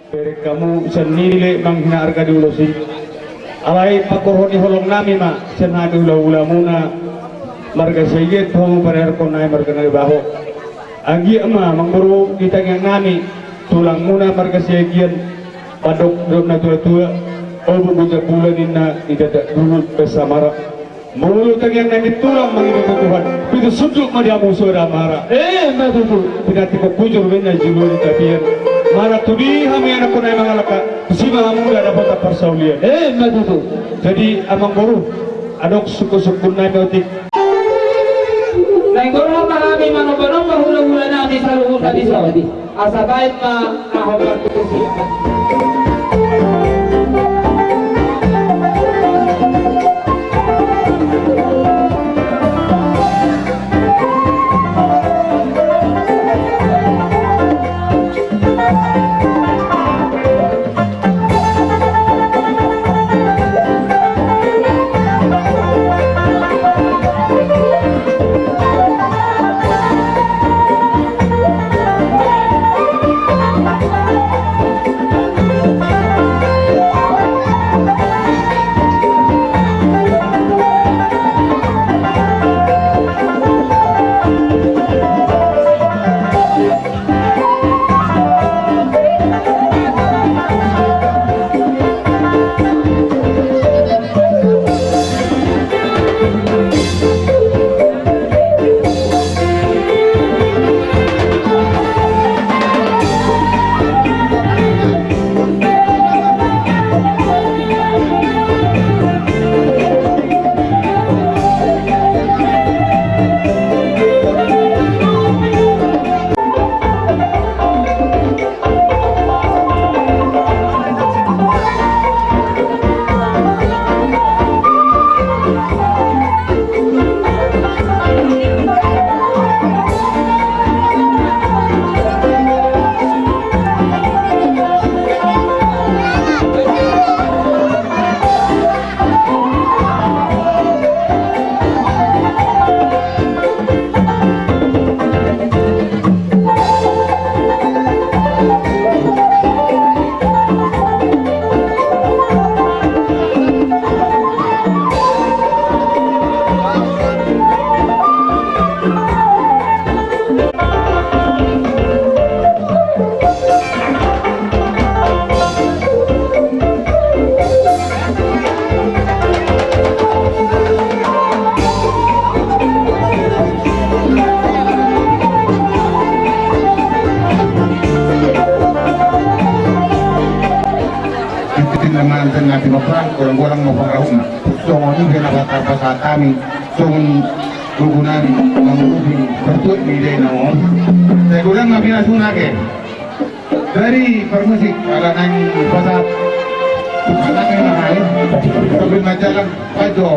Kamu sendiri menghina harga dulu sih. Alai pakohoni holong nami ma senadu ula muna marga sayet homo parer konai marga nai baho. Agi ama mangburu kita yang nami tulang muna marga sayegian padok dom na tua obu buja bulan inna tidak dulu besamara. Mulut yang nami tulang mengibu Tuhan. Itu suduk madia musuh ramara. Matutu tidak tipu pujur benda jiwa tapian. Mara tudi kami anak punai mangalaka sima muda dapat persaulian matutu jadi amang boru adok suku-suku nai bautik naik boru kami manobono bahula-hula nami saluhu tadi sawadi asa baik ma nahobar kutusi orang-orang mau pengaruh songon ini kena kata kami songon hubungan mengurusi bertut di dalam saya ulang nggak bisa sunake dari permusik kalau nang pasar anaknya mahal tapi majalah ajo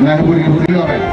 nah buri-buri orang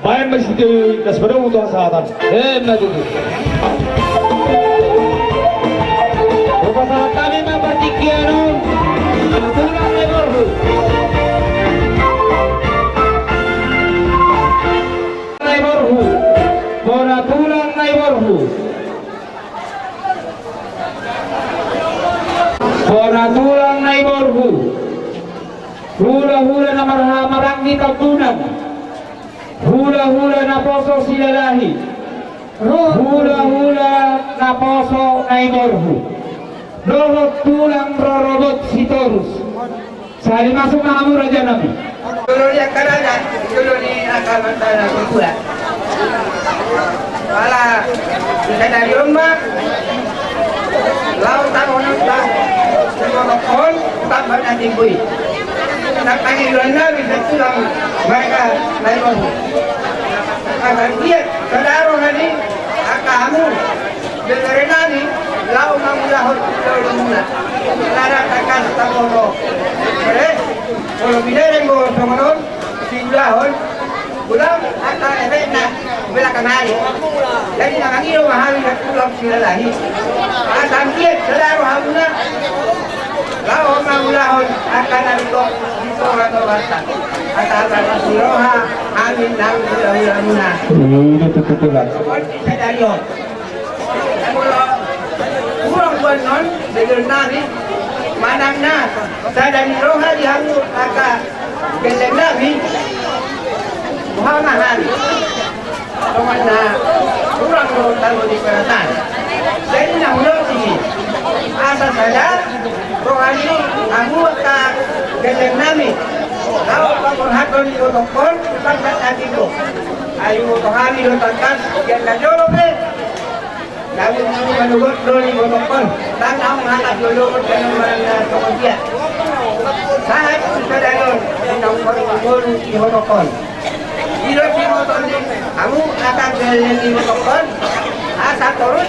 bayan masih di das pada untuk saatan maju Bapak kami mempertikianu tulang leborhu bola tulang leborhu bola tulang leborhu hula-hula na marang di katunang hula-hula na poso silalahi hula-hula na poso na imorhu Dohot tulang rorobot sitorus. Saya masuk namu raja nabi. Dulu dia kerana, dulu ni akan antara berdua. Malah kita dari rumah, laut tak orang tak, semua kon tak banyak tinggi. Tak panggil lana bisa tulang mereka lain. Akan dia saudara hari akamu dari nani laut mamulah dulu mula. Larang akan tak bodoh. Kalau bila rengo somonon singlahon ulang akan efek na belakang hari jadi nak ngiro mahal nak ulang sila lagi akan kiat selaro hamuna lao maulahon akan arito dito rato basta akan siroha amin nang ulamuna Itu tutulan. sa dayon kalau kurang buat non dengan nani manang na sa dari roha di hangu akan geleng nabi Muhammad Tuhan na kurang tahu di perasaan jadi nak ulang sini asal saja rohani aku akan geleng nabi kalau kamu hakon di otokon tak hati tu ayu rohani letakkan yang kajolo be lalu menurut doni otokon tak tahu mengangkat dulu dengan mana kemudian saat sudah nomor di otokon Ilo si motor ni, kamu akan jalan di motor asal turun,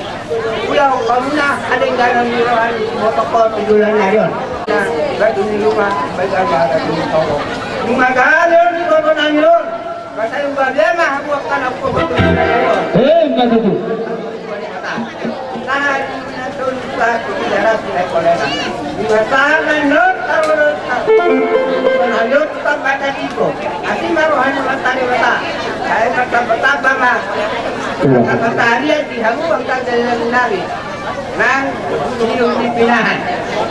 pulau kamu na ada yang dalam mirohan motor tujuan narion. Nah, bagi di rumah, bagi ada di motor. Rumah galon di motor narion. Kata yang bagian mah aku akan aku betul narion. Mana tu? Nah, turun satu darat tidak boleh. Di masa narion turun. Narion tak baca itu. Asing maruhan matani mata. Saya kata bama. Kata dia di hamu angkat jalan nabi. Nang di pinahan.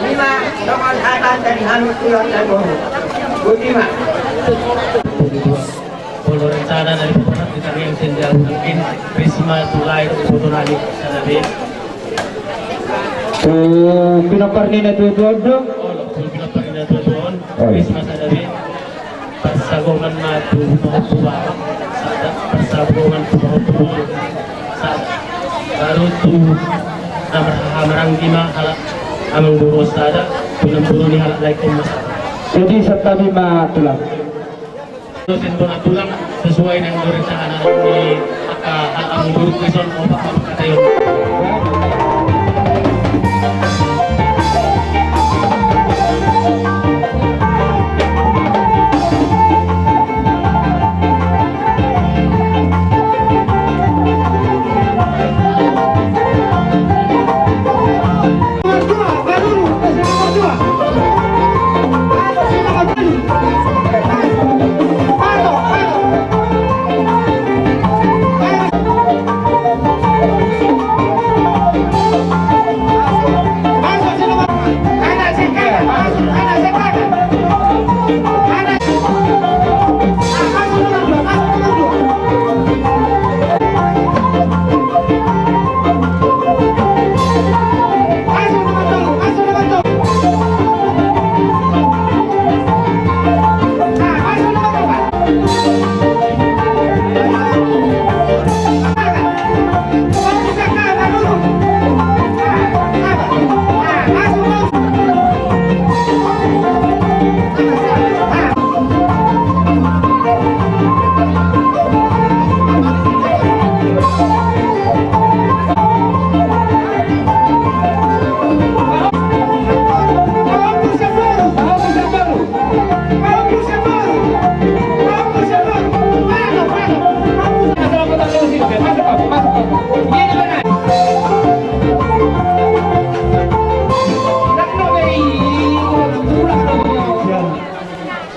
Lima dengan hatan dari hamu tulang dan bohong. Budima. Kalau rencana dari pemerintah kita yang sejauh mungkin Risma Tulai foto nali sanabi. Pinaparni na tutuan bro. Kalau pinaparin na tuon Risma sanabi. Persagongan na tuwa sada persagongan tuwa sada baru tu hamarang lima halak amang burus sada tunang buru ni halak lain kumasa. Jadi serta bima tulang. Terus itu tulang sesuai dengan rencana di ang guru kuison o baka makatayon.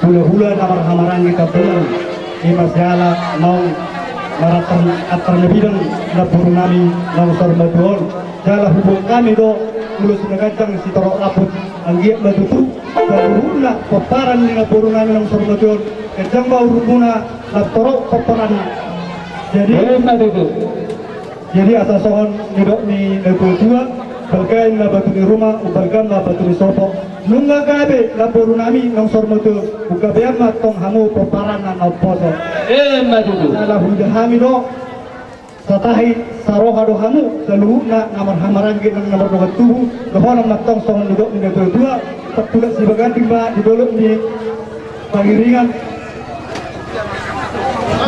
hula-hula na marhamarang ikabulan di masyala ng terlebih na puro namin ng sarmaduon. Jala hubung kami do mulus nagajang si Torok Laput ang giyak na tutu sa hula paparan ni na puro namin ng sarmaduon. Kajang ba uruguna na Torok paparan. Jadi asa sohon nidok ni Nagultua balkain na batu di rumah, ubalkan na batu di sopo. Nunga gabe na boru nami nang sormoto, ugabean na tong hamu peparan na poso. Matutu. Nala huda hami do, satahi saroha do hamu, lalu na namar hamarangin ng namar do tubuh, kahonam na tong songan duduk ni dua, tertulis di bagian timba di dolok ni pangiringan.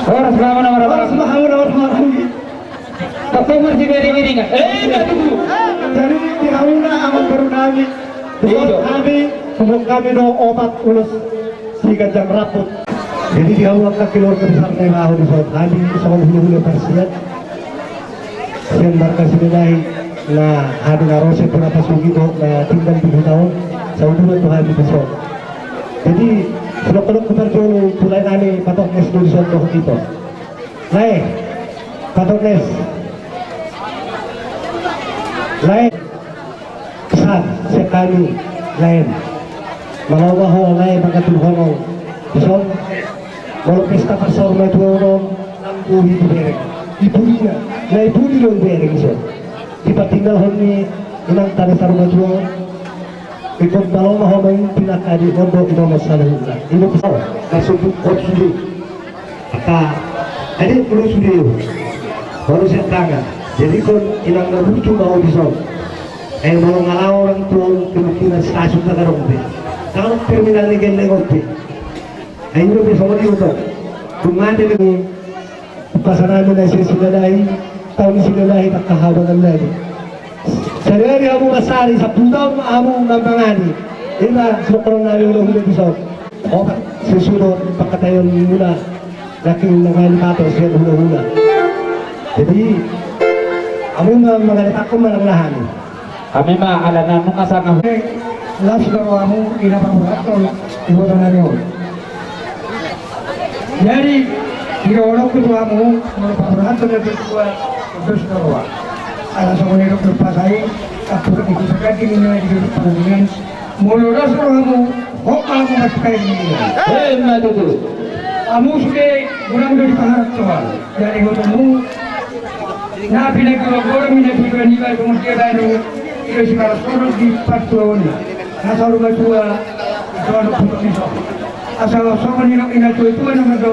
Orang selama nama Orang semua hamu namar hamarangin. Tapi masih beri-beringan. Matutu. Jadi di hauna aman baru nami. Iya. Kami do obat ulus si gajang raput. Jadi di hauna kakilor kebesar na maho di sot. Kami sa hulu-hulu persiat. Siyan marka sinilahi na hadi na rose po na pasugi do na tinggal 7 tahun. Sa ulo to hadi besok. Jadi sulok-ulok ko parjolo tulay nani patok nes do di sot do ito. Lai. Patok nes. Lain sah sekali lain malawaho lain magkatulhonong isong walau pesta pasar may tuwang nangguhi di bereng ibuli na na ibuli lo bereng isong ipatinggal honi inang tani taruh tuwang ikut malawaho may pinakadi mondo ino masalah ino pisau masuk kot sudi maka adik perlu sudi baru tangan. Jadi kon ilang naruto mau bisog. Mau ngalaw lang tuong kemungkinan stasiun na karong kalau terminal ni gelle gopi. Ayo be somodi uto. Kumande ni pasaran na sila dai, taon sila dai takahaban lagi. Sarili amo masari sa puntaw amo nambangani. Ina sokrong na yung ulo bisog. O susunod pagkatayon muna laking nanganipato siya hula-hula. Jadi kami mengalita ko malanglahan. Kami maalanan nung kasama. Last baru kamu inapamulat ko ibu na niyo. Jadi iorok ko kamu inapamulat ko na dua terus bawa. Ala sa mga nito pasay kapag ikisagad kini na dito pagungin. Muluras ko kamu kok kamu maskay niyo. Matutu. Kamu sudah mudah-mudah dipaharap tuan. Jadi kamu na pinagkakagorong minapigyan niya kung magkakaroon ito si Karasoro di Patuon nasa Rumatua ito ano putok nito asal sama nino inatuituan naman ito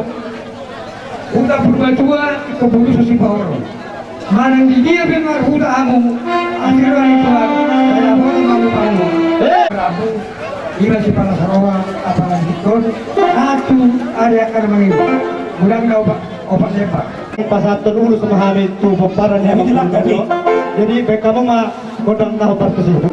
Huda Rumatua ito bulu sa si Paolo manang di dia pingar huda among asiran ito kaya mo ang mamupano Rabu iba si Palasarawa apalang hikon atu ada akan mengiba mulang na opak lepak pasatun ulu semahamit tu pemparan yang jadi baik kamu mah godang tahu partus itu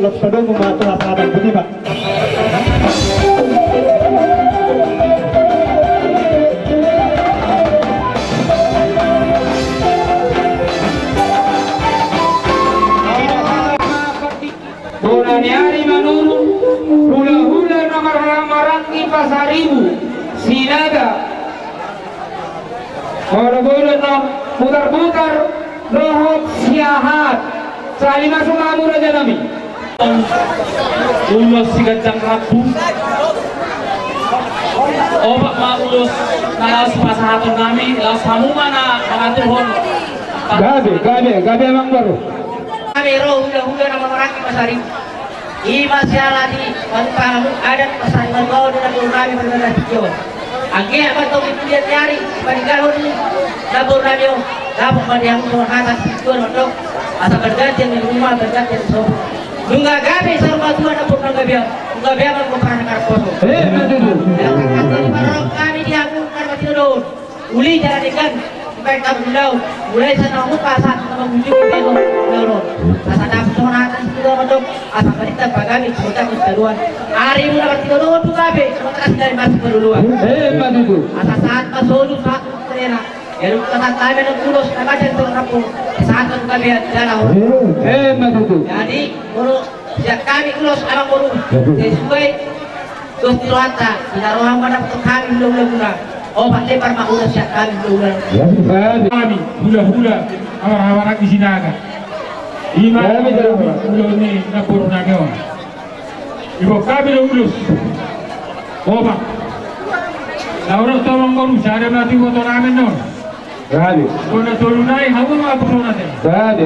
los pedong mematuh asadan bunyi pak. Bulan hari menurun, hula-hula nomor Marangi Pasaribu, Sinaga. Hula-hula putar-putar, rohot siahat. Salina sumamu raja nami. Ulos si Gajang Rabu. Obak ma ulos nalas pasahaton kami, laos hamuman na mangaturhon. Gabe emang baru. Kami roh hula-hula nama Marangi Pasaribu. Ima siala di Pampamu adat pasar Margao dan Purnami Perdana Tijo. Angge apa tau itu dia nyari paninggalon ni dapur radio dapat pandiang tuan atas tuan mandok asa bergantian di rumah bergantian so. Nungga gabe sarwa tuan dapur nungga biar bukan karposo. Kami diaku karena tidur. Uli jalan ikan baik kamu lau mulai sana aku pasar sama bujuk itu lau asa dapat tuan atas tuan mandok asa berita bagami kita keseluruhan hari mula bertidur tu gabe sementara dari masuk keduluan. Asa saat masuk saat terena ya lu kata tabe dan kulos nama jantung kampung saat itu gabe jalan. Jadi guru sejak kami kulos anak guru sesuai dos tilata tidak ruang pada kami belum guna. Oh pak lebar mak udah sejak kami belum guna. Kami hula-hula awar-awar di Sinaga. Ima hula ni dapur nagaon. Ibu kami lulus. Oba. Lauro tolong baru saya nanti foto ramen non. Gabe. Kona tolunai hawa apa kona teh? Gabe.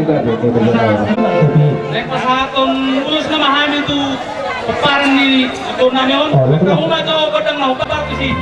Lek pasahaton ulos na mahami tu peparan ni turnamen. Kamu mah tahu pedang mau kabar ke sih.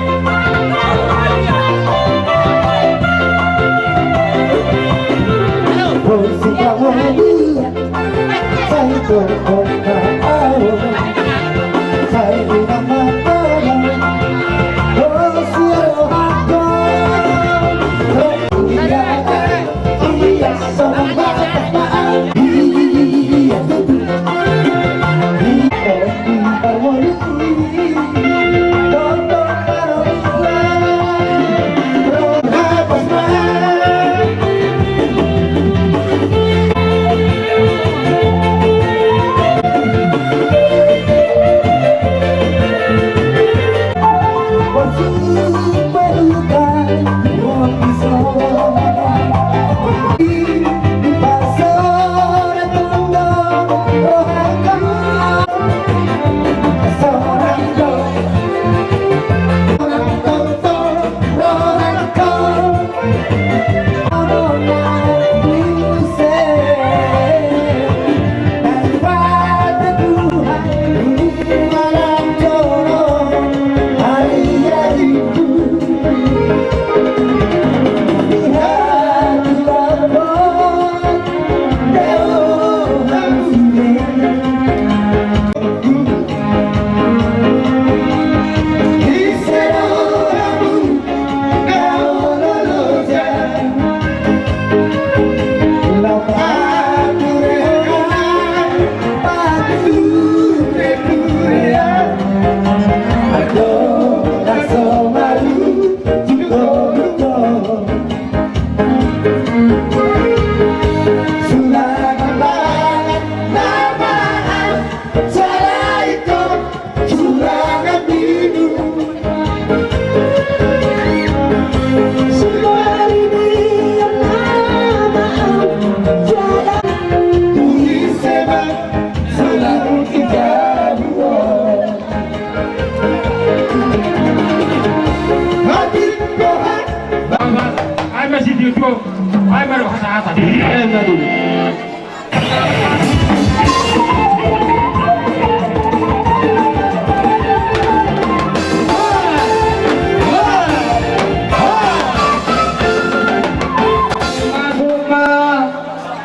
Ay baru hata-hata.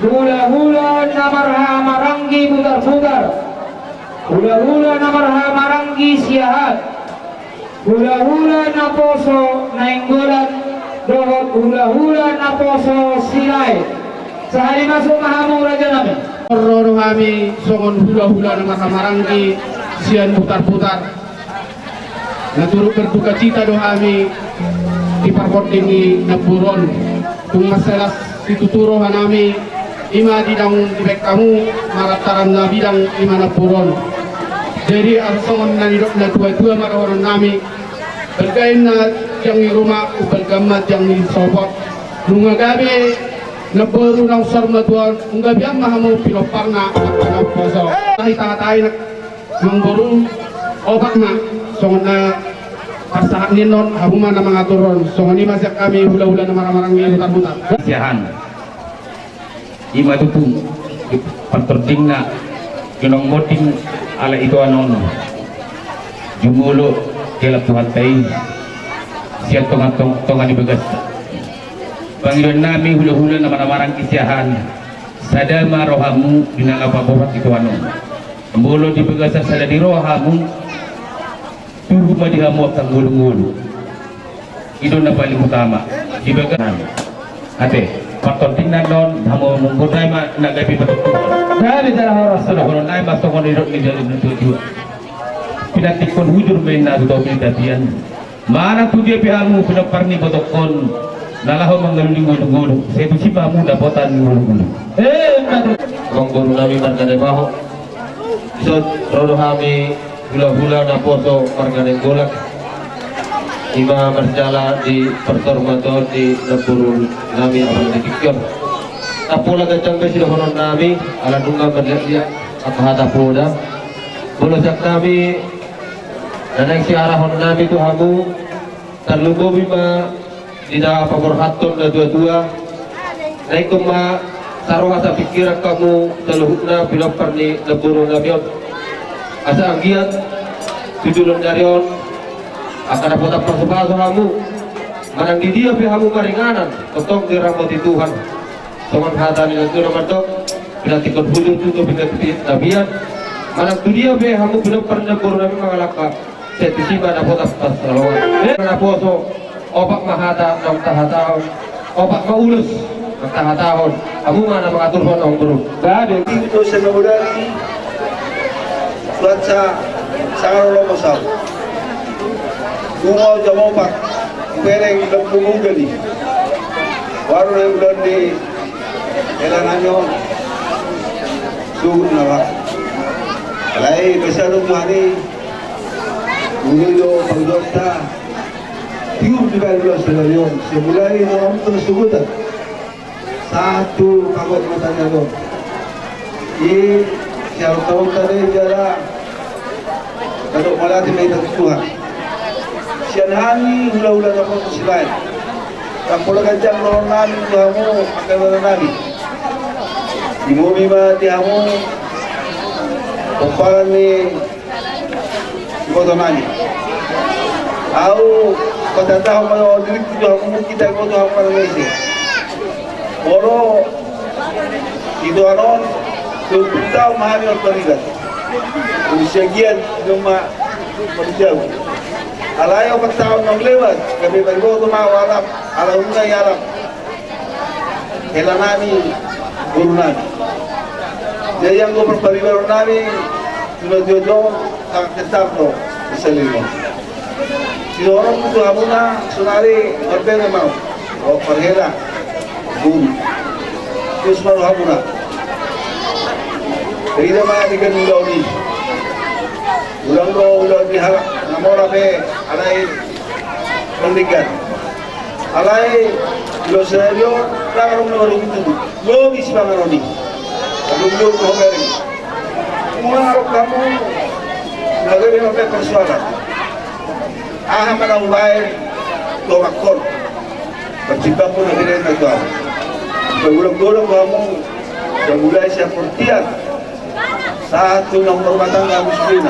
Hula-hula namarha Marangi putar-putar. Hula-hula namarha Marangi siahat. Hula-hula naposo nainggolan dohot hula-hula naposo silai. Sehari masuk mahamu raja namin. Roro kami songon hula-hula na makamarangki siyan putar-putar. Naturut berduka cita do kami di parkoting ni Naburon. Kung masalah dituturo hanami ima didang dibek kamu marataran na bidang ima Naburon. Jadi ang songon na nidok na dua-dua marahoron nami bergain na yang di rumah bergamat yang di sopot. Nunga gabi nabaru ng sarma tuan unga biyang mahamu pinopar na at poso. Tahita-tayo na mangburu obat na songon na pasahan ninon habuma na mga turon. Songon ni masyak kami hula-hula na marang-marang ngayon tabutan. Siahan ima tutung panterting na kinong moting ala itu anon jumulo kelap Tuhan tay siya tongan ibagas Panginoon namin hula-hula na manamarang kisiyahan sadama rohamu dinangapabuhat itu anon mulo dibagasar sadadi rohamu turu madihamu ang ngulu-ngulu itu na paling utama dibagas ate patonting na non hamu mungkunay ma nagabi patutuhan dari jalan oras sudah konon ay mas tokon irot ni jalan tujuan pinatikon hujur main na do pinatian mana tu dia pihamu pinaparni botokon nalaho mangalulingulungulu sa ito sipa mo dapotan ngulungulu Kung guru namin margane baho isod rolo kami hula-hula na poso margane golak ima berjala di pertormator di Naburul nami abang dikikyon tapula gajang besi dohonon nami ala dunga berliat at hatapoda bulasak nami nanay si arahon nami tu hamu terlubo bima dina paborhaton na dua-dua naik kuma saruha sa pikiran kamu teluhuk na pinopar ni Naburul namion asa anggian tudulon darion akan dapat persebaso kamu manang di dia pihamu maringanan totong dirahmati Tuhan Tuhan hatani nanti nomor dok bila tikon hulu tutup bila tabian manang di dia pihamu belum pernah nami mangalaka setisiba dapat atas salawat karena poso opak mahata nang tahatahon opak maulus nang tahatahon kamu mana mengatur honong bro Dahil dito sa Naudari, suat sa Sangarolo Masal. Bungaw jamopak, pereng lampungugali. Waro na yung doon di kailangan nyo sugod na ba? Alay, masyadong mani, unilo, pagdokta, tiyo di ba yung sila yun? Simulay na ang ito sugutan. Satu pagod matanya doon. Siya taon tali jara, kadok malati may tagtuhan. Siya nahani hula-hula na po sa sibayan. Kapulagan dyan noon namin diha mo, akala namin. Di mo bima diha mo, kumparan ni Iboto namin. Ako, patataw mo na direct diha mo, kita ko diha mo na ngayon. Oro, ito anon, tumpitaw mahami ang panigat. Kung siya giyan, yung manisyaw. Alayaw pagtaon ng lewat, kami bago tumawalap, alaw na yarap. Kailan namin, guru namin. Diyang ko perpariwaro namin, sunod-yodong, kakasabno, isa limo. Sinorong ito hamo na, sunari, marbena mau, o parhela, guru. Diyos maro hamo na. Kaya naman, di ganun daw ni. Ulang di halak, namora pe, alay, pendidikan. Alay, lo serio, lakarong na marunong ito. Lo bis pangaroni. Kalungyo ko homeri. Kung harap kamu, nagawin mo pe persualan. Aha man ang bahay, tumakon. Pagsipa mo na rin na ito. Pag-ulang-ulang kamu, mulai siya portiyan. Satu ng rumah tangga muslimina.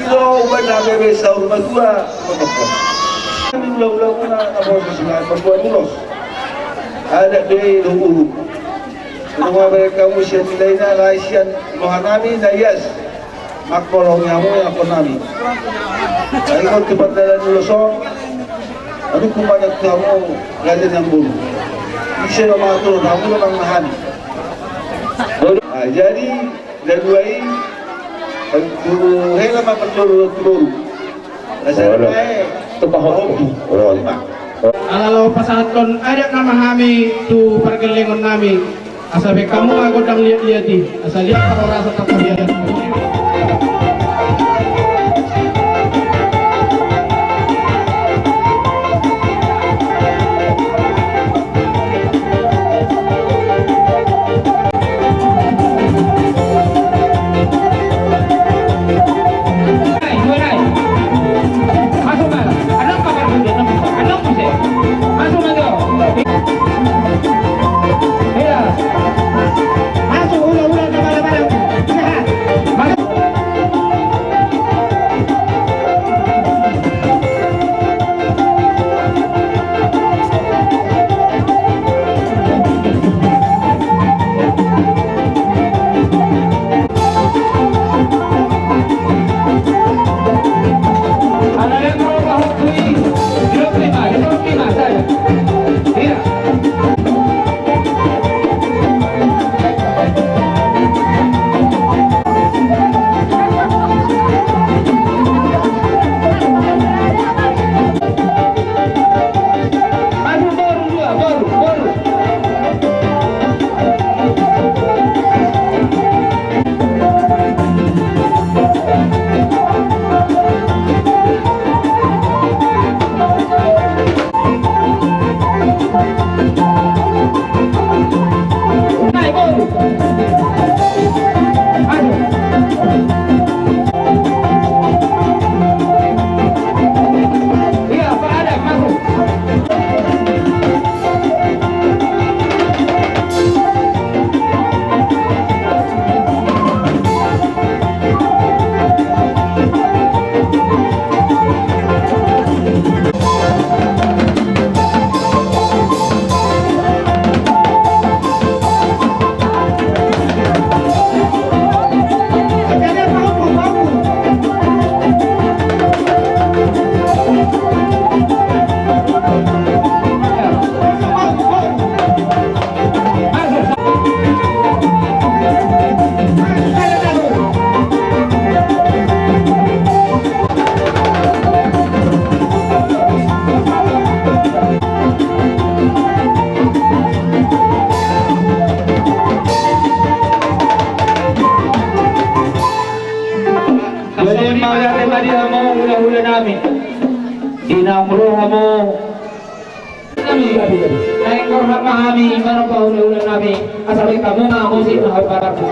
Ilo ba na bebe sa rumah dua matapos. Kami ulang-ulang muna napos na pagbuwan ulos. Ada day luhuru. Kung mga kamu siya nilay na laisyan lohanami na yes. Makkolong niya mo yung ako namin. Ay kung tipadala ni Luzon, ano kung ba nagtamo ganyan ang bulo. Hindi siya na mga tulong, ako namang nahani. jadi daduai hela mapatluru asal bae Tupahoki. Oh, Kalau pasaton ada nama kami tu pergelengan nami. Asabe kamu aku dang lihat-lihat di. Asal lihat kalau rasa tak lihat. Jadi mau dari tadi kamu hula-hula namin. Dinamro kamu. Kami gabi gabi. Naik korban kami, baru kau hula-hula namin. Asal kamu mau sih mau barat sih.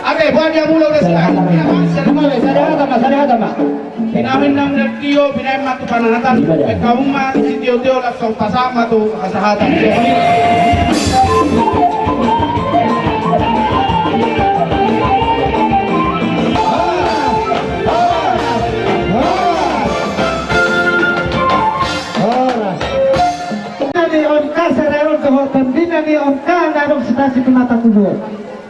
Oke, buat yang mula udah selesai. Pinahin ng nagtiyo, pinahin matu pananatan. Ikaw man, si Tiyo-Tiyo, laksong pasama to kasahatan. adong stasi pematang kubuan.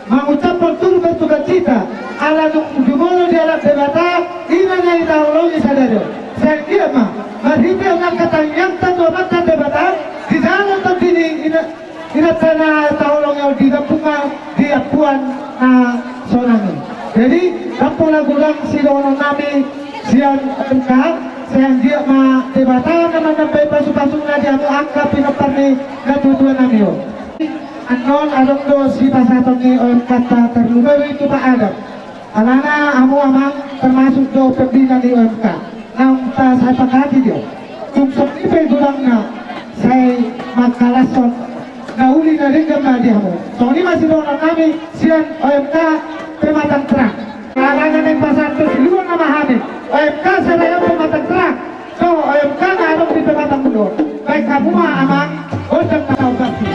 Mengucapkan turut berduka cita ala jumolo di alam debata ina na itahulong isadado. Saya kira mah, marhiti ang katanyang tanto mata debata di dalam terdiri ina tanah tahulong yang di kapungan di apuan na sonangin. Jadi kampung lagulang sidono nami siang MK saya dia ma debata naman sampai pasuk-pasuk na di amu angka pinoparni natutuan nami yo. Anon adong do si pasatong ni OMK terlumewi itu Pak Adam. Alana amu amang termasuk do pembina di OMK. Nang ta saya pakati dia. Tumsok ipe dulang na saya makalason na uli na rin gambar di amu. So ini masih do kami sian OMK pematang terang. Kalangan yang pasatong di luar nama hamil. OMK saya pematang terang. So OMK na adong di pematang mundur. Baik kamu amang odang na obati.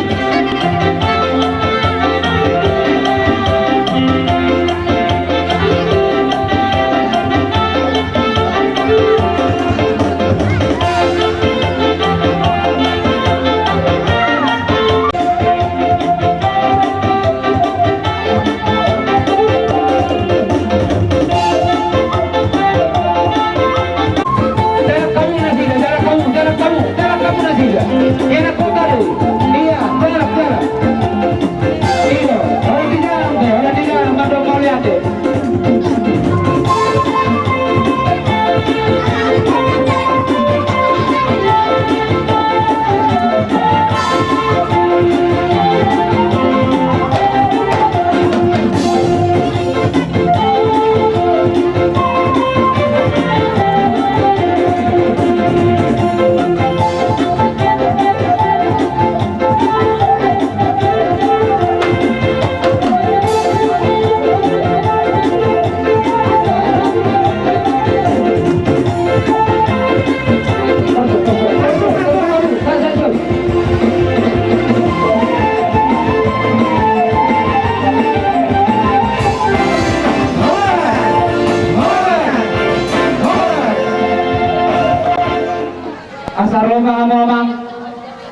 Asa Roma mo mang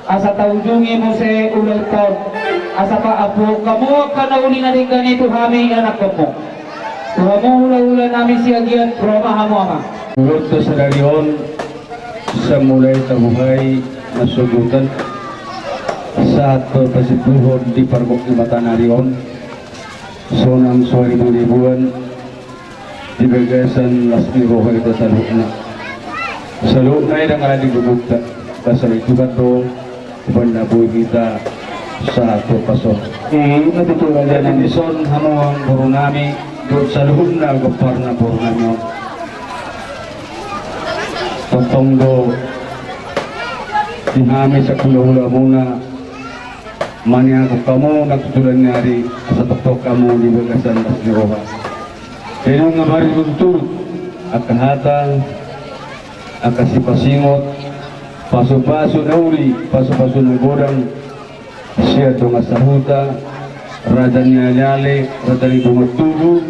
asa taujungi mo se ulay taon asa pa apo kamu ka na uli na rin ganito haming anak ko mo tuha mo ula-ula namin si Agian Roma mo amang Menurut sa darion sa mulai tabuhay nasugutan sa ato pasipuhon di pargok ni mata narion sonang suwari ribuan di bagasan lasmi roha kita sa lukna sa lukna ay nga digubugta kasal itu kan to pandaboy kita sa ato paso natutunan yan ang ison hamuang burunami doon sa lukna gopar na burunami Totongdo dinami sa kula-hula muna mania ko kamu natutulan nyari sa toktok kamu di bagasan lasmi roha kaya nga mari tutulog akan hatang akan sipasingot paso-paso na uli paso-paso na godang siya ito nga sahuta raja niya nyali raja ni bumatulo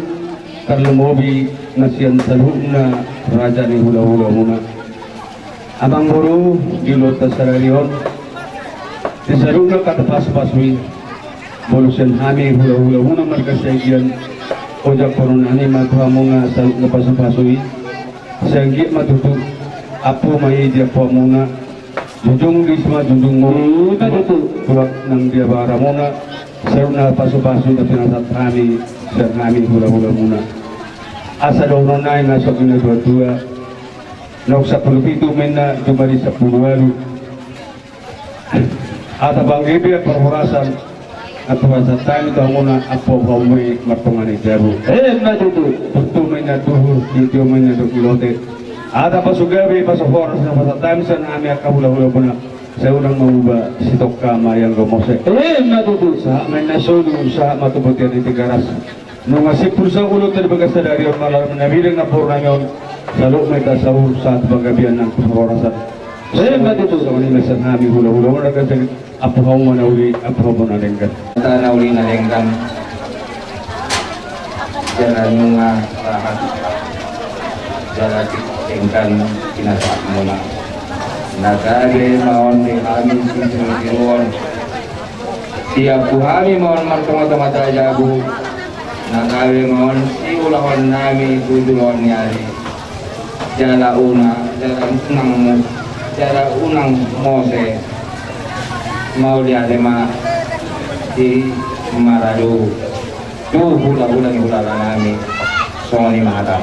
karlumobi na siyan salhub na raja ni hula-hula muna abang guru gilota sararion di salhub na katapas-paswi bolusen hami hula-hula muna markasyagian ojak korunani matuha muna salhub na paso-paswi siyanggi matutu apo may dia po muna jujung disma jujung mo tulak ng dia bara muna sir na paso-paso na pinasat kami sir kami hula-hula muna asa daw nunay na sa pinagdua-dua nok sa pulupito men na dumari sa puluwalu at abang ibig perhorasan at sa tayo daw muna apo kaway martungan ni Jabu matutu tutumay na tuhur dito may na dokilote ada pasugabi pasuhoras na pasatam sa nami akahula-hula muna sa unang mahuba si Tokama yang gomose matutu sa may nasolo sa matubuti at itigaras nung asipul sa ulo tadi bagas sa dari malam nabilang na purna yon sa loob may tasawur sa bagabian ng pasuhorasan matutu sa kanila sa nami hula-hula muna kasi apuhaw mo na uli apuhaw mo na lenggan na uli na lenggan jalan mga lahat jalan tingkan kinasak muna nagari maon di amin sintinuon Dia buhami mohon martama-tama taja bu. Nagawe mohon si ulahon nami tudulon nyari. Jala unang mose. Mau dia tema di maradu. Tuh hula-hula nami. Songoni mahata.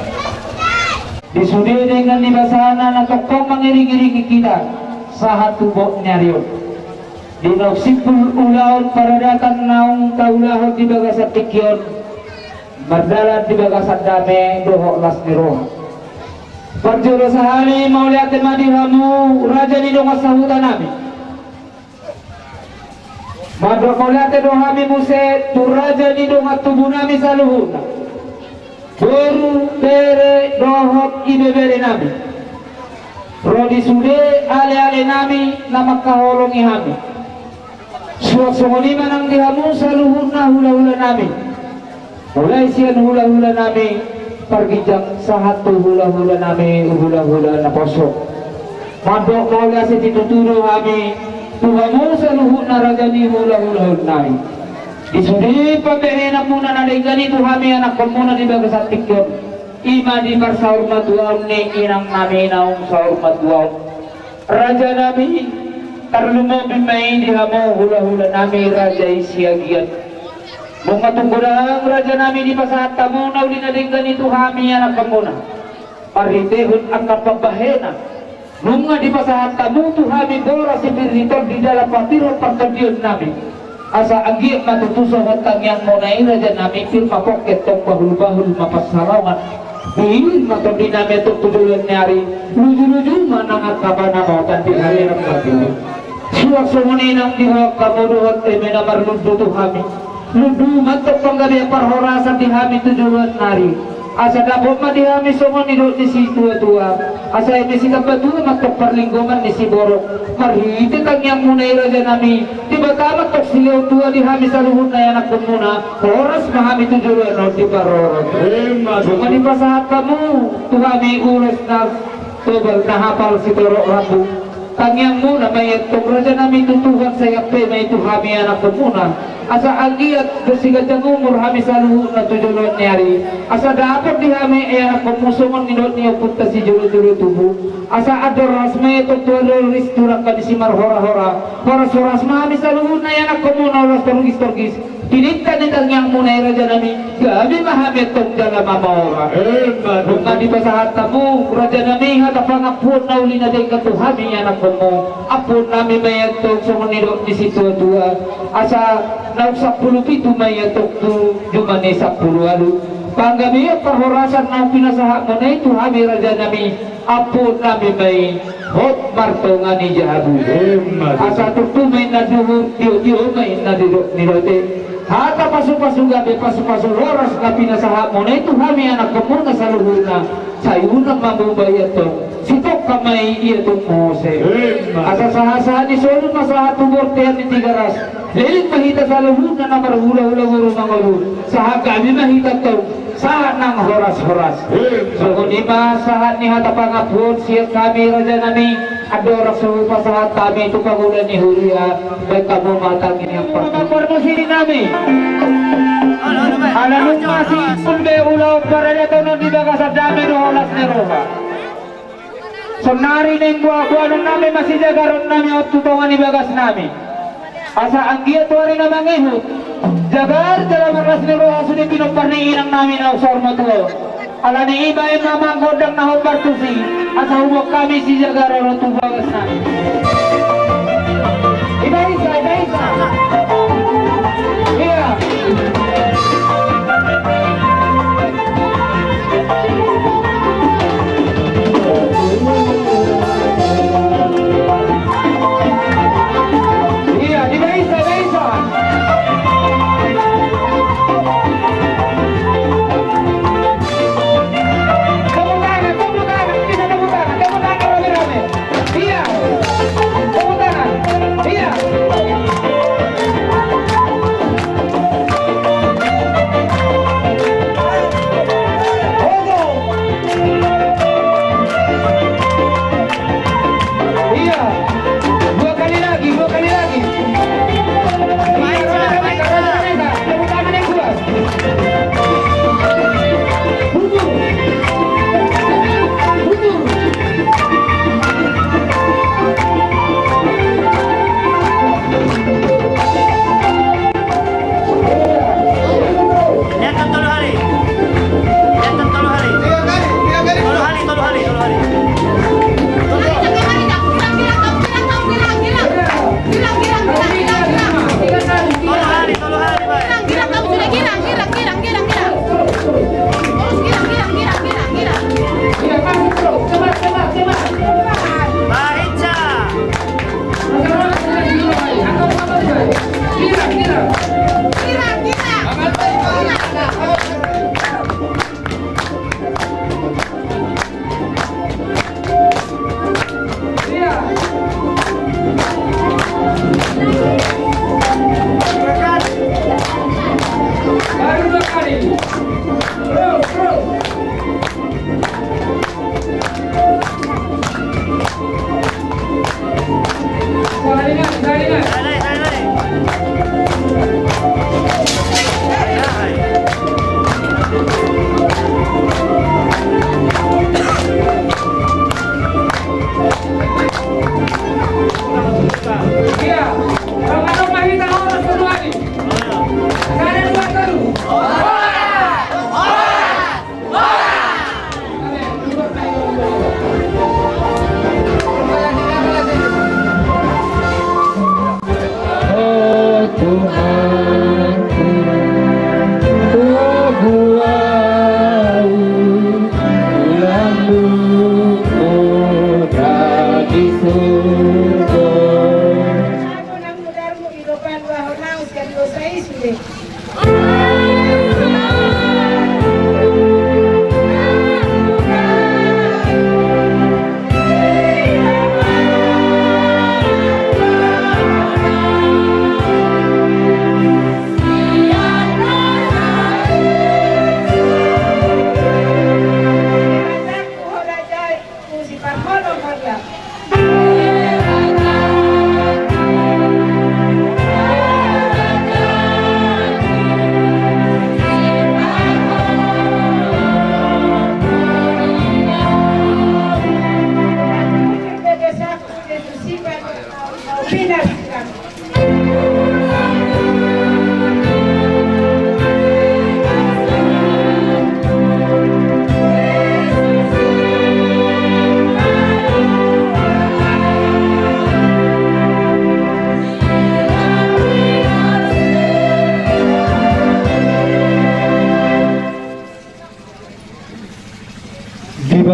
Disudi dengan dibasana na tokong mengiring-iringi kita sahat tubuh nyariyo. Dinok sipul ulaon paradatan naung kaulahon di bagasat tikyon mardalan di bagasat dame dohok las niroh. Parjuro sahali mauliat madihamu raja ni donga sahutan nami. Madro mauliat dohami muset tu raja ni donga tubuh nami saluhuna. Buru bere dohok ibebere nami. Rodi sude ale-ale nami nama kaholongi hami. Suak songolima nang dihamu saluhuna hula-hula nami. Mulai sian hula-hula nami pergijang sahatu hula-hula nami hula-hula na posok. Mandok mulai si tituturo kami tuhamu saluhuna rajani hula-hula nami. Disudi pembehena muna na dengani tuhami anak pemuna di bagasat tikyon. Ima di barsaur matuaun ni inang nami naung saur matuaun. Raja nami tarlumo bimay di hamo hula-hula nami raja isiagian. Bunga tunggurang raja nami di pasahat tamu na uli na denggan itu hami anak pemuna. Paritehun ang kapabahena. Bunga di pasahat tamu tu hami bora sipiritor di dalam patiron pertadion nami. Asa agiat matutuso hotang yang monai raja nami firma poket tong bahul-bahul mapasarawan. Bihin matodi nami tuk tudulan nyari luju-luju manangat kabana mautan di hari rampatilu. Suak sumuni nang dihok kamuduhot emena marludu tu hami. Ludu matok panggabi parhorasan di hami tudulan nari. Asa dapot ma di hami songon nidot di si tua-tua. Asa emisi kapatua matok parlinggoman di si borok. Marhiti kang yang munay raja nami. Tiba-tiba tok siliw tua di hami saluhun na yanak pemuna. Horas mahami tudulan no di parorot. Cuma di pasahat kamu tuhami ules na tobal na hapal si torok rambu. Tangyang muna may itong raja nami tutuhan sa yape may tuhami anak pemuna. Asa agiat bersigat yang umur hami saluhun na tudulan nyari. Asa dapat di hami anak pemusungan nidot niya punta si juru-juru tubuh. Asa ador rasme itong tuwalol risturak ka di simar hora-hora. Horas-horas mahami saluhun na yanak pemuna oras torgis-torgis. Pinita nitang yang munay raja nami gabi mahamit tong dalam mamora. Bunga di pasahat tamu raja nami hatapang apun na uli na deng katuhami anak mo. Apun nami mayatong sumunidok di situ dua. Asa nauk 10 mayatong tu jumani 10 alu. Panggabi perhorasan na pinasahat mo na itu hami raja nami. Apun nami may hot martongan ni jahabu. Asa tutumay na duhur diyo may na nilote. Hata pasu-pasu gabi pasu-pasu loras na pinasahat mo na itu hami anak kemuna sa luhur na sayunang mamubayat to sitok kamay iya itong mose. Asa sahasahan ni solon masahat tubortehan ni tigaras liling mahita sa luhur na namarhula-hula guru mangalu sahat kami mahita to sahat ng horas-horas. So kung ima sahat ni hatapangapun siya kami raja nami adorak sa pasahat kami ito pagulan ni Huria may kamu matang ini ang pagkakuan sini nami alalong masih pulbe ulaw para na ito di bagasat dami no olas ni Roha. So narinig buwan nami masih jagaron nami at tutungan ni bagas nami. Asa ang giat wari na mangihut jagar dalam oras ni Roha suni pinuparniin ang namin na usor matuo. Ala ni iba yung namang godang na hopartusi asa humok kami si jagaron at bagas nami. Iba-isa. Iya. Iya, iba-isa. Tepuk tangan, rame-rame. Iya. Tepuk tangan. Iya.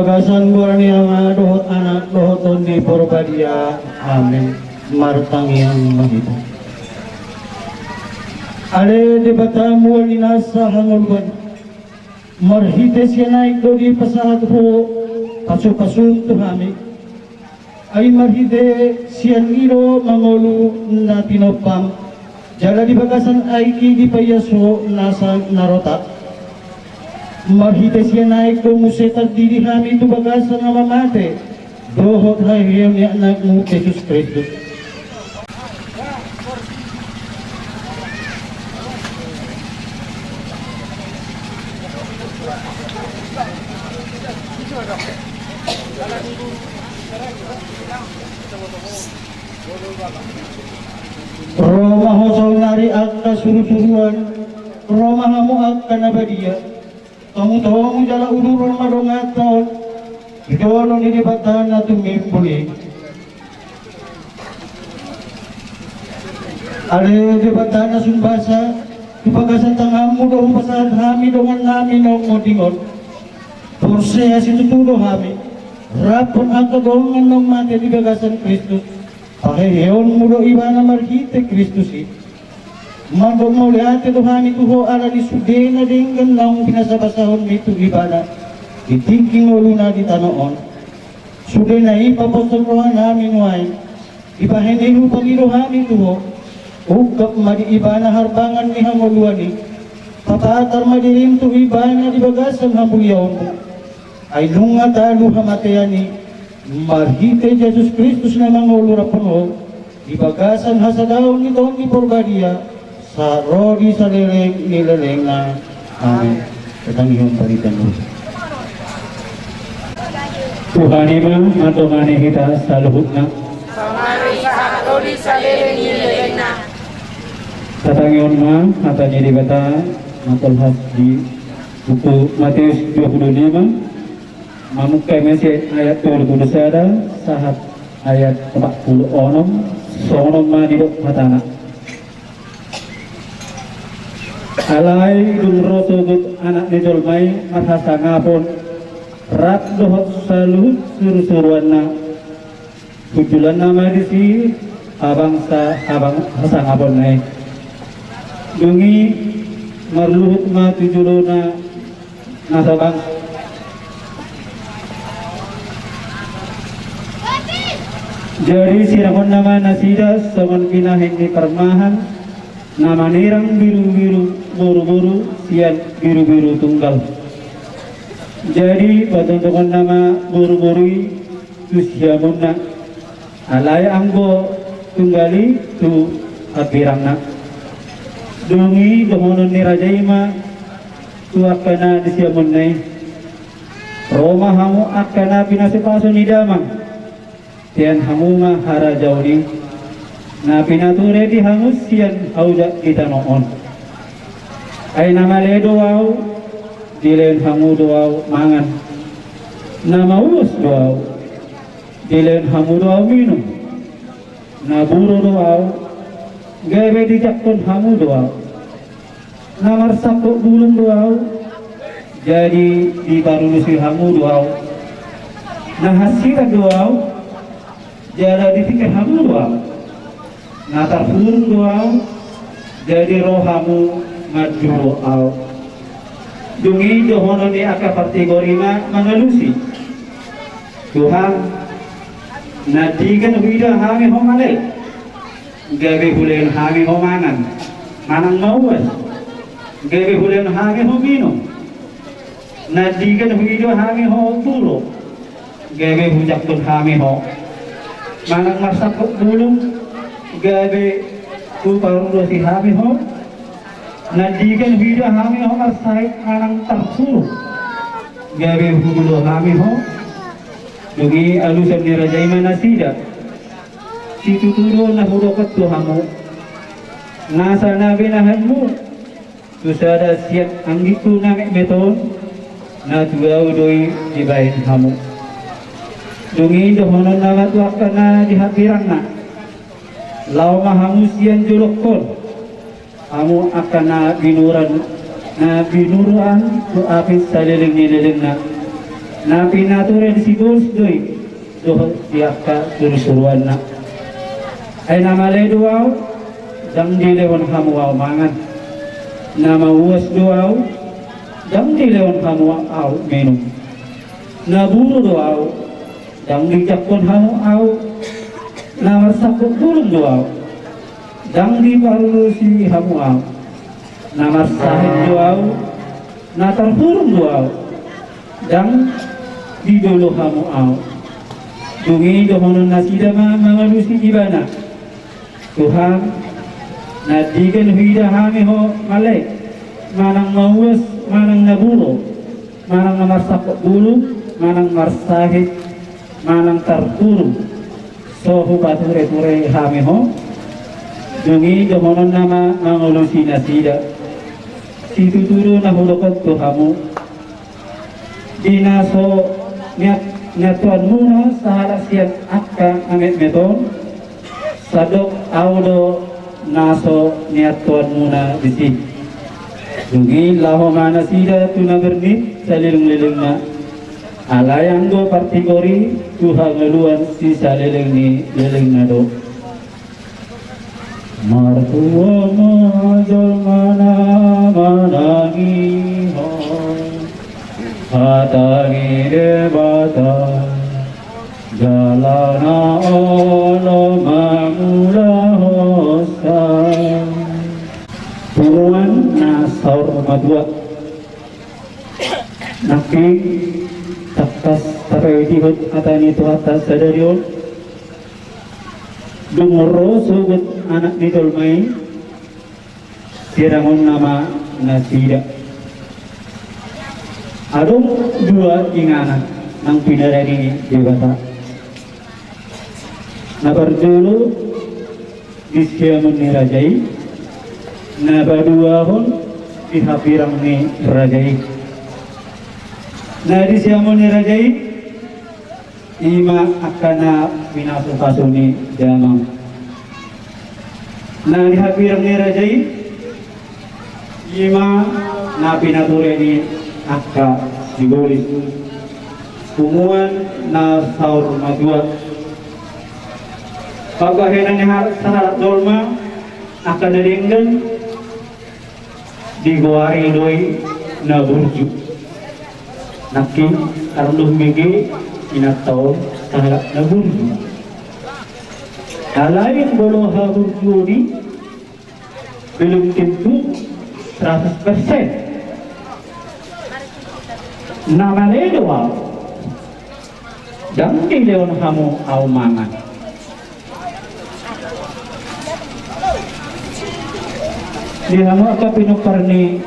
bagasan burani ama dohot anak dohoton di Purbadia. Amin. Martangi yang mahito. Ale di batamu linasa hangulwan. Marhite siya naik do di pasahat ho pasu-pasun tuhami. Ay marhite siya nilo mangolu na tinopam. Jala di bagasan ay kigi payaso nasa narota. Marhite siya naik do musetag diri kami ito bagasan na mamate. Dohot hayo ni anak mo Jesus Cristo. Roma ho saunari agka suru-suruan. Roma hamu agka nabadia. Kamu tahu jala ulurun madongat tahun idono ni dibatan na tumimpuli. Ale dibatan na sumbasa ibagasan tangamu do pasahan hami dongan nami no modingon. Porse asin tutulo hami. Rapon agka dongan no mate dibagasan Kristus. Paheyon mudo ibana marhite Kristusi. Mando mo lihat itu hani tuho ala di sudena dengan lang pinasabasahon itu ibada ditingking uluna di tanoon sudena ipapostol rohan namin way ibahin ilu pagilo hani tuho ugap madi ibana harbangan ni hanguluani papatar madirim tu ibana di bagasan hambuyaon ay lunga talu hamatayani marhite Jesus Kristus na mangulura puno di bagasan hasadaon ni doon di Purbadia sa rodi sa nileleng na amin. Katangihong palitan mo. Tuhan Ima, matungani kita sa luhut na. Pamari sa rodi sa nileleng na. Katangihong ma, matanya di bata, matulhas di buku Matius 25, mamukay mesya ayat 20 sada, sahat ayat 40 onom, sonom ma di dok matana. Alay dung rosogut anak ni jolmai marhasa ngapon rat dohot saluhut suruh-suruan na tujulan nama disi abang hasa ngapon nai dungi marluhut ma tujuluna nasabang jadi siramon nama nasida saman pinahin di permahan nama nirang biru-biru buru-buru sian biru-biru tunggal. Jadi patuntungan nama buru-buru tu siamunna alay anggo tunggali tu abirangna dungi dohonon ni rajaima tu akana di siamunnai Roma hamu akana pinasipaso ni damang tian hamu ma harajauni na pinature di hangus sian hauja kita noon ay namale doaw dilen hangu doaw mangan na maus doaw dilen hangu doaw minum na buro doaw gawe di jakton hangu doaw na marsako bulung doaw jadi di barulusi hangu doaw na hasilan doaw jadi dipikir hangu doaw na tarfurung doaw jadi rohamu ngadu au dungi dohono ni aka kategori mangalusi Tuhan nadigan wida hami homale gawe hulen hami homangan manang mawas gawe hulen hami homino nadigan wida hami ho tulo gawe hujak tun hami ho manang masak bulung gawe parung dosi hami ho nadigan video hami ho marsait manang tarsu gawe hulo hami ho dugi alusan ni rajaima nasida si tuturo na hurokat to hamo nasa nabinahanmu tusada siat anggitu nami meton na tuaw doi dibahin hamo dungi dohonon na tuakka na dihapirang na law mahamusian julokon kamu akan binuran na binuruan tu apis saliling nililing na na pinaturin si Gusdoy doon siaka surusuruan na ay namalay duwaw dang dilewon kamuaw mangan na mauwas duwaw dang dilewon kamuaw minum na buru duwaw dang dijakon kamuaw na marsakot tulong duwaw dang di parusi kamuaw na marsahin duwaw na terhurung duaw dang di dulu kamuaw dungi dohonon nasida mangalusi ibana Tuhan na digan huida hami ho malay manang mauwas manang naburo manang namarsakot bulu manang marsahit manang terhurung so hubature-ture hami ho dungi dohonon nama mangalusi nasida situ turu na hulokot to kamu dinaso nyatuan muna sa halas siya akka angit meton sadok audo naso nyatuan muna bisi dugi laho mana sida tuna bernit sa liling-liling na alayang do partigori tuha ngaluan si sa liling ni liling na do martua majol mana manangi hatangi debata jalana olo mamula hosa puruan na saur madua nakti taktas tareidihut atani tu atas sadarion dumuro sugut anak ni dolmai tirangon nama nasida adong dua ingana nang pinarani dewata nabarjulu disyamun ni rajai nabaduahun dihapirang ni rajai na disyamun ni rajai ima akana pinasukasuni damang na dihapirang ni rajai ima na pinature ni akka digolis kumuan na saur madua pagahenan ni saharat dolma akka daringgan digowari doi na burju nakki arluh migi inataw saharat na burju alayin boloha burju ni belum tentu 100% namanya doa dan di leon kamu au mangan di kamu akan pinukarni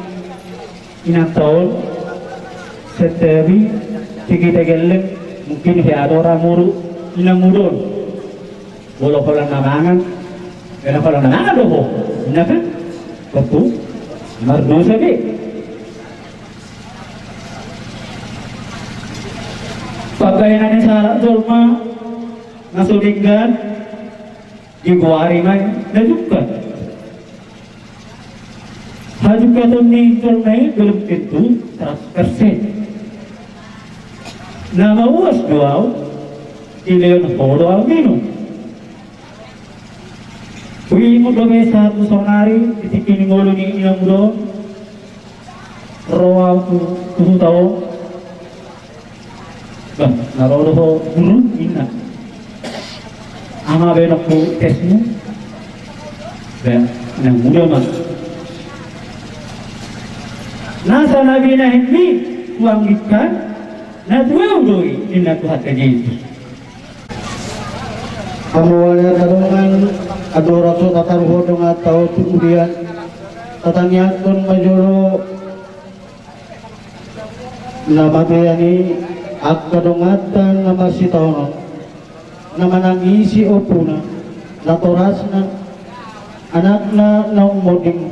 inatol setiap kita geleng mungkin hiadora muru inamurun bolo kolang namangan kena kolang namangan doho kan betul mardu sabi pagkayanan sa dolma nasuliggan giguari man najukan hajukan ni dolma belum tentu 100% na mauwas duaw ileon holo al minum uwi mo dome sa sonari titikin ngolo ni inang do roa tu tao bah naroho guru ina ama benok po tesmu ben nang muda man nasa nabi na hindi uang ikan na tuwang doi ina tuhat ka Yesus Kamuwala tarungan adoraso tataruho dong atau tuudian tatangyaton majuro namatayani at kadungatan na masitaw na manangisi o puna naturas na anak na naumoding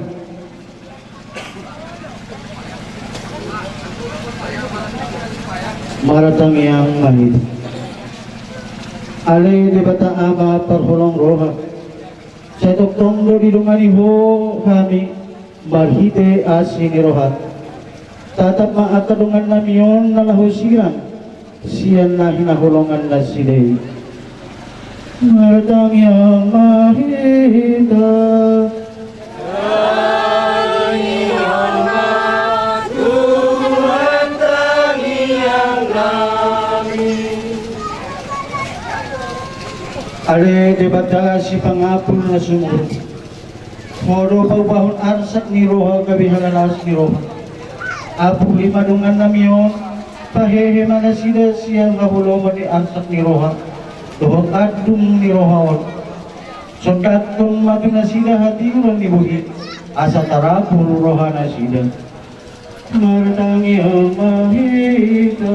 maratang iyang mahid alay di bata ama parhulong roha sa tuktong do di dumani ho kami marhite as sinirohat tatap maakadungan namiyon na lahusiran siyan na hinahulungan na sila. Martang yang mahita Ale debata si pangapul na sumuro. Moro paubahon arsak ni Roha gabi halalas ni Roha. Apo lima dungan namiyon, pahehe mana sila siyang nahulungan ni arsak ni Roha. Dohot adung ni Rohaon. Sondatong matu na sila hatiran ni Buhit. Asa tarapul Roha na sila. Martangi ang mahita.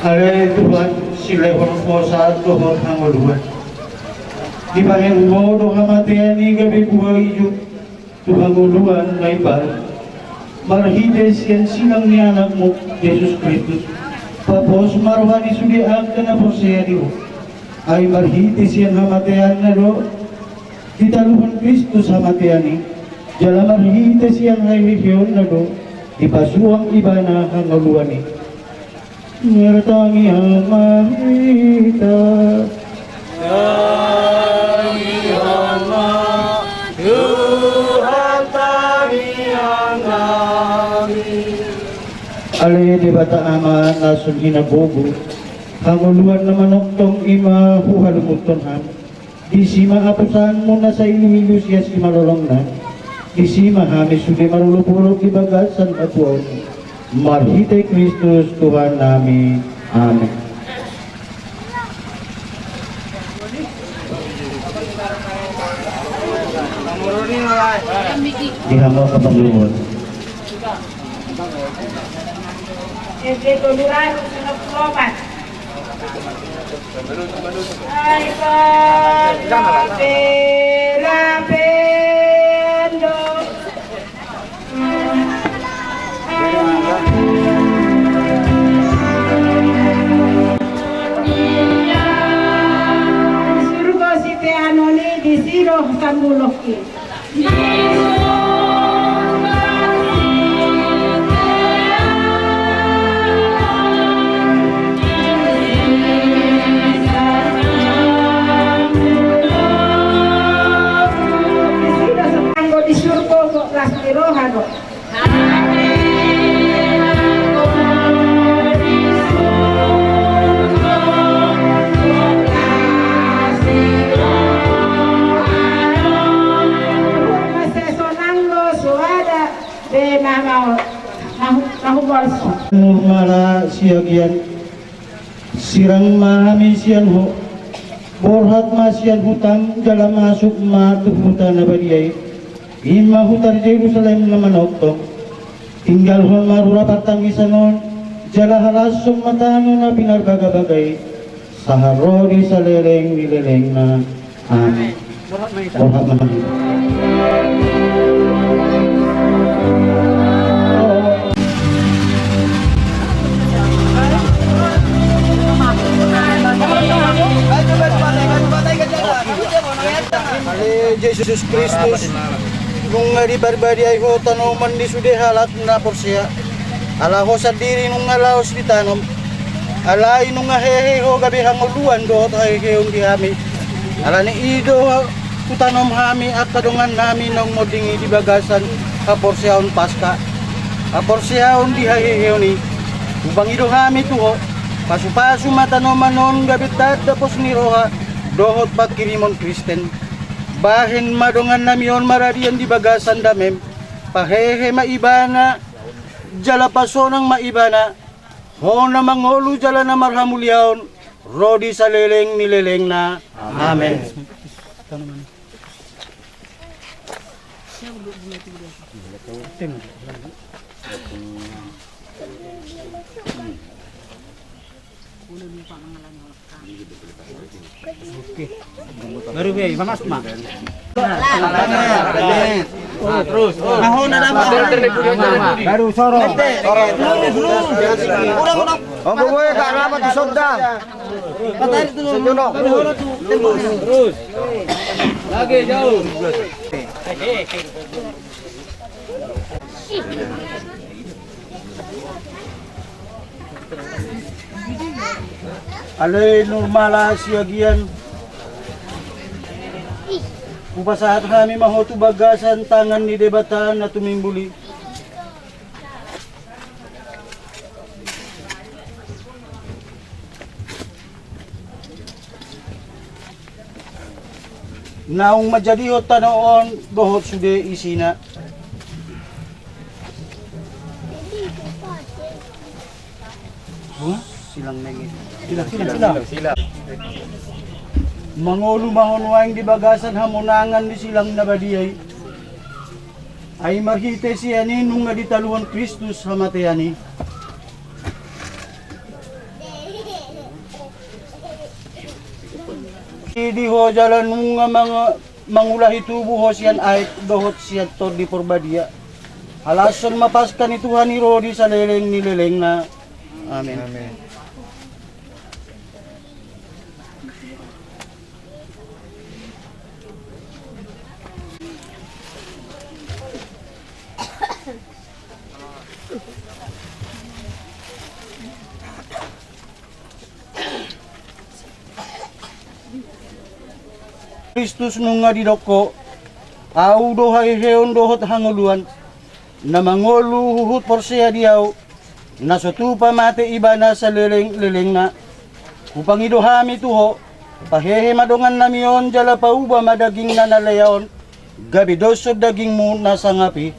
Hari Tuhan sila berpuasa Tuhan hanguluan. Di bahagian bodoh hamatian ni gabi buhay hijau Tuhan hanguluan may bal. Marhides yan silang ni anakmu Yesus Kristus. Papos marwani sudi akta na posya niyo. Ay marhides yan hamatian na lo. Ditaluhan Kristus hamatian ni. Jala marhides yan hayhiyon na lo. Ipasuang iba na hanguluan ni. Martangi ang mahita. Tangi ang mahita. Tuhan tangi ang namin. Alay di bata ama nasun hinabogo. Hanguluan naman oktong ima huhalumuton ham. Di sima apusan mo na sa ilumilu siya si malolong na. Di sima hamis sude marulupulog ibagasan at huwag. Marhite Kristus Tuhan namin. Amen. Dihamba ka Panginoon. Ese tuluran sunod lobat. Ay lapendo. Surga si te anoni di siro sambuloki. Di surga kok las tirohano. Murmara siagian sirang mahami sian ho borhat masian hutang dalam masuk matu hutan abadiyai ima hutar Jerusalem naman oktong tinggal hon marura patang isanon jala halasum matano na pinarbagabagay saharo di saleleng nileleng na amin borhat mahami. Yesus Kristus nung di barbari ay ho tanoman di sude halat na porsiya ala ho sa diri nung ngalaos di tanom ala nung hehe ho gabi hanguluan do ay heong di hami ala ni ido kutanom hami at kadungan nami nung modingi di bagasan ka porsiyaon paska ka porsiyaon di hehe ni ubang ido hami tuho pasu-pasu matanoman non gabi tapos ni roha dohot pagkirimon Kristen bahin madongan namion maradian di bagasan damem pahehe maibana jala pasonang maibana ho na mangolu jala na marhamulyaon rodi sa leleng nileleng na amen. Baru biaya, Mas Ma. Terus. Nahon na baru sorong. Urang. Oh, boy, karamat di soda. Patay dulu. Terus. Lagi jauh. Alay normala siya giyan. Kupasahat kami mahotu bagasan tangan ni debatan na tumimbuli. Naung majadihot tanoon dohot sude isina. Silang nangit. Sila. Mangolo mahonwaing di bagasan hamunangan ni silang nabadiyay. Ay marhite siya ni nung nga ditaluan Kristus hamatayani. Hindi ho jalan nung nga mga mangulahi tubo ho siyan ay dohot siya to di porbadiya. Halason mapaskan ni Tuhan ni Rodi sa leleng ni leleng na. Amen. Amen. Kristus nung nga didoko, au dohay heon dohot hanguluan, na mangolu huhut porsiya diyaw, na sotupa mate iba na sa leleng na, upang idohami tuho, pahehe madongan namiyon jala pauba madaging na nalayaon, gabi dosod daging mo nasa ngapi,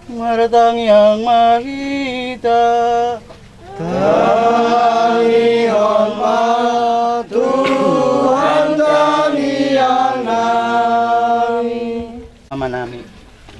maratangi ang mahita, tangiyon matuhan tangiyan namin. Ama namin.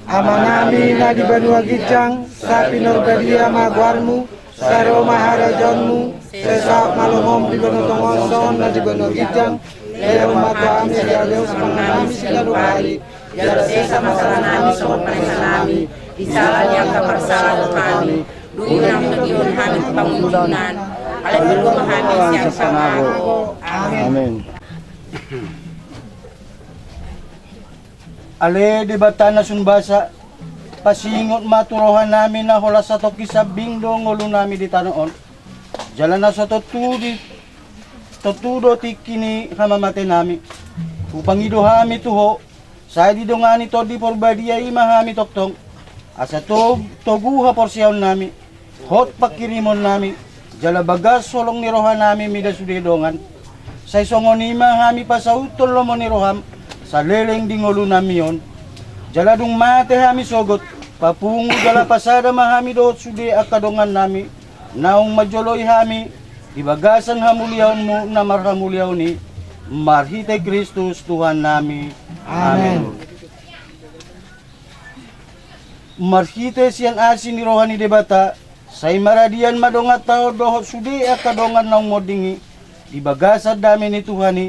Ama namin na di banua gijang, sa pinorgadia magwarmu, sa Roma harajanmu, sa malungom di banotongoson na di banua gijang, leo magwami sa Diyos panganami sila luhari, yara sa masalah nami sa magpanisa nami, isalan yang kaparsala kami, dulang nagiyon kami pangunan, alam mo kami siyang pangako. Amen. Ale di bata na sunbasa, pasingot maturohan namin na hula sa toki sa bingdong ulo namin di tanoon. Jala na sa totudo tikini hamamate namin. Upang idohami tuho, sa di dongani to di porbadiya imahami toktong. Asa to toguha porsyaon namin, hot pakirimon namin. Jala bagas solong nirohan namin mida sudedongan. Sa isongon imahami pa sa utol mo niroham, sa leleng dingolo namiyon, jala dung mate hami sogot, papungo jala pasada mahami doot sude akadongan nami, naong majoloy hami, ibagasan hamuliyaon mo na marhamuliyaon ni, marhite Kristus Tuhan nami. Amen. Marhite siyan asin ni rohani debata, say maradian madongat tao dohot sude akadongan naong modingi, ibagasan dami ni Tuhan ni,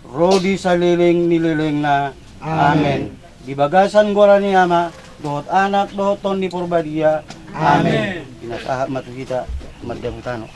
Rodi sa leleng nileleng na. Amen. Dibagasan gora ni Ama, dohot anak, dohot ton ni porbadiya. Amen. Pinasahat matu kita, madamutano.